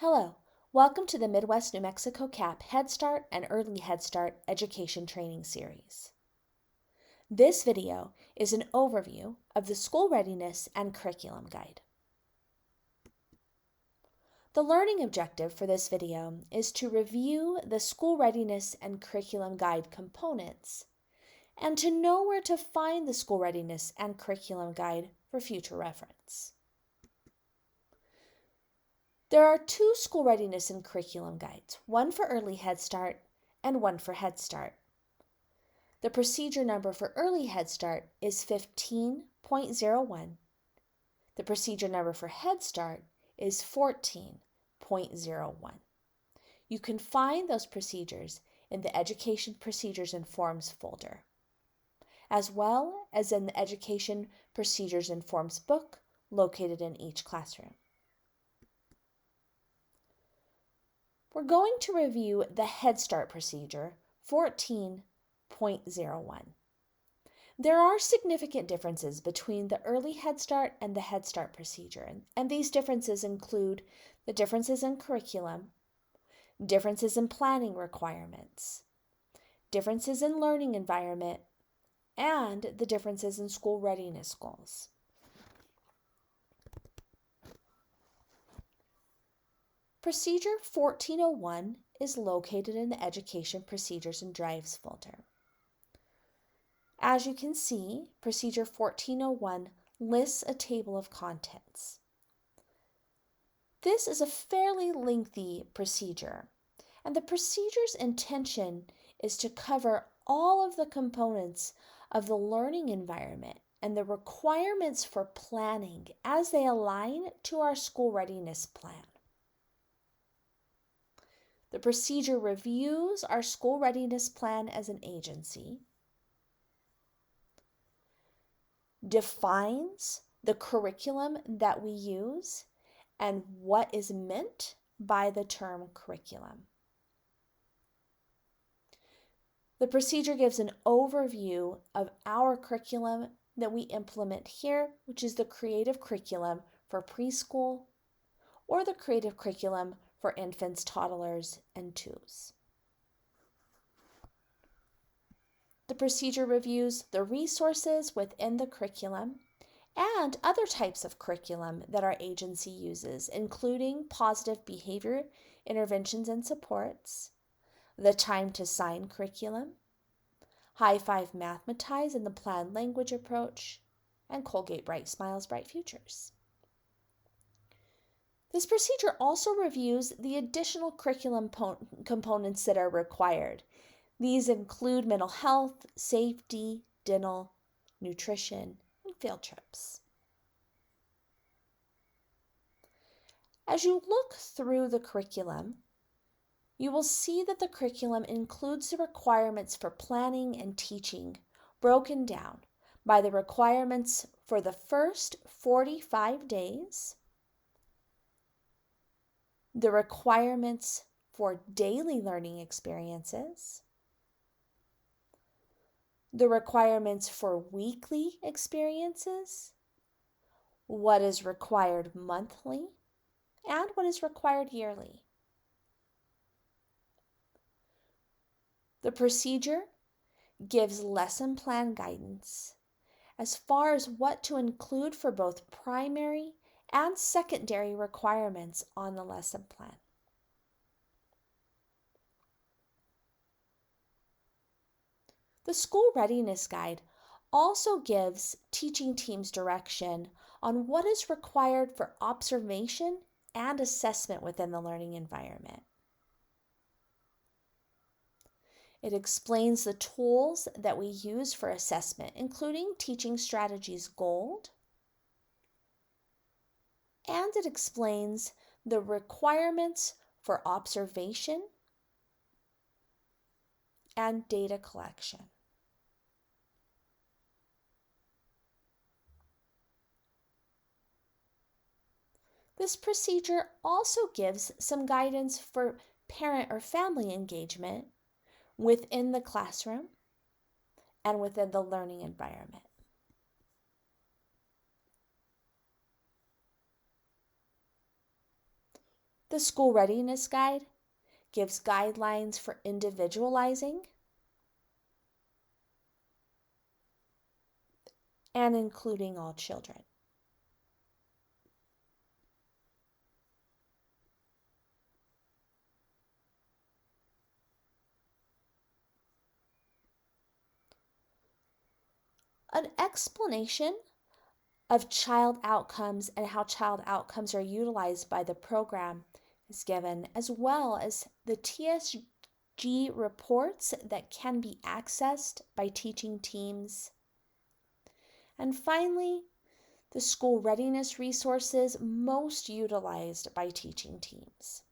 Hello, welcome to the Midwest New Mexico CAP Head Start and Early Head Start Education Training Series. This video is an overview of the School Readiness and Curriculum Guide. The learning objective for this video is to review the School Readiness and Curriculum Guide components and to know where to find the School Readiness and Curriculum Guide for future reference. There are two School Readiness and Curriculum Guides, one for Early Head Start and one for Head Start. The procedure number for Early Head Start is 15.01. The procedure number for Head Start is 14.01. You can find those procedures in the Education Procedures and Forms folder, as well as in the Education Procedures and Forms book located in each classroom. We're going to review the Head Start procedure 14.01. There are significant differences between the Early Head Start and the Head Start procedure, and these differences include the differences in curriculum, differences in planning requirements, differences in learning environment, and the differences in school readiness goals. Procedure 1401 is located in the Education Procedures and Drives folder. As you can see, Procedure 1401 lists a table of contents. This is a fairly lengthy procedure, and the procedure's intention is to cover all of the components of the learning environment and the requirements for planning as they align to our school readiness plan. The procedure reviews our school readiness plan as an agency, defines the curriculum that we use, and what is meant by the term curriculum. The procedure gives an overview of our curriculum that we implement here, which is the creative curriculum for preschool or the creative curriculum for infants, toddlers, and twos. The procedure reviews the resources within the curriculum and other types of curriculum that our agency uses, including positive behavior interventions and supports, the time to sign curriculum, High Five Mathematize and the planned language approach, and Colgate Bright Smiles, Bright Futures. This procedure also reviews the additional curriculum components that are required. These include mental health, safety, dental, nutrition, and field trips. As you look through the curriculum, you will see that the curriculum includes the requirements for planning and teaching broken down by the requirements for the first 45 days, the requirements for daily learning experiences, the requirements for weekly experiences, what is required monthly, and what is required yearly. The procedure gives lesson plan guidance as far as what to include for both primary and secondary requirements on the lesson plan. The School Readiness Guide also gives teaching teams direction on what is required for observation and assessment within the learning environment. It explains the tools that we use for assessment, including Teaching Strategies Gold, and it explains the requirements for observation and data collection. This procedure also gives some guidance for parent or family engagement within the classroom and within the learning environment. The School Readiness Guide gives guidelines for individualizing and including all children. An explanation of child outcomes and how child outcomes are utilized by the program is given, as well as the TSG reports that can be accessed by teaching teams. And finally, the school readiness resources most utilized by teaching teams.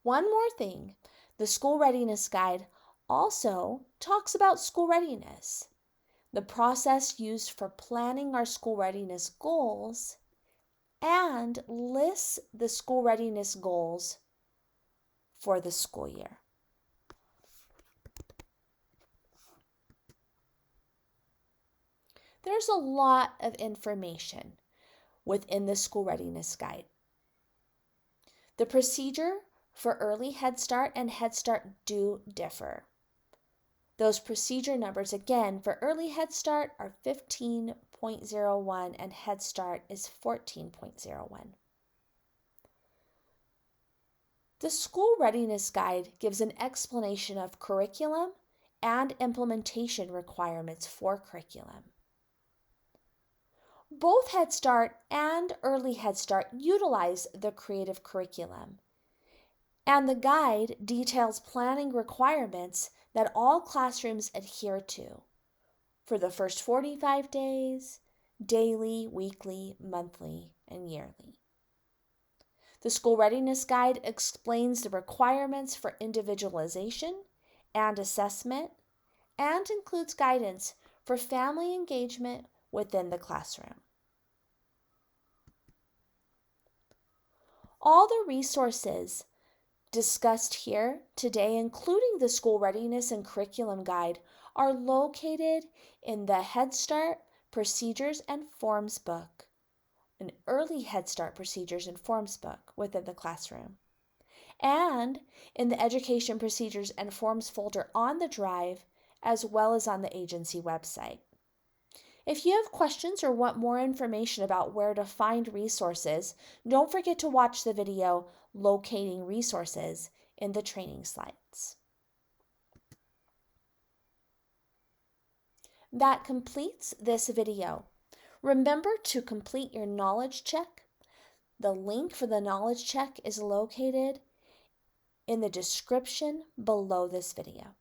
One more thing, the School Readiness Guide also talks about school readiness, the process used for planning our school readiness goals, and lists the school readiness goals for the school year. There's a lot of information within the School Readiness Guide. The procedure for early Head Start and Head Start do differ. Those procedure numbers, again, for early Head Start are 15.01 and Head Start is 14.01. The School Readiness Guide gives an explanation of curriculum and implementation requirements for curriculum. Both Head Start and Early Head Start utilize the creative curriculum, and the guide details planning requirements that all classrooms adhere to for the first 45 days, daily, weekly, monthly, and yearly. The School Readiness Guide explains the requirements for individualization and assessment and includes guidance for family engagement within the classroom. All the resources discussed here today, including the School Readiness and Curriculum Guide, are located in the Head Start Procedures and Forms book, an Early Head Start Procedures and Forms book within the classroom, and in the Education Procedures and Forms folder on the drive, as well as on the agency website. If you have questions or want more information about where to find resources, don't forget to watch the video Locating Resources in the training slides. That completes this video. Remember to complete your knowledge check. The link for the knowledge check is located in the description below this video.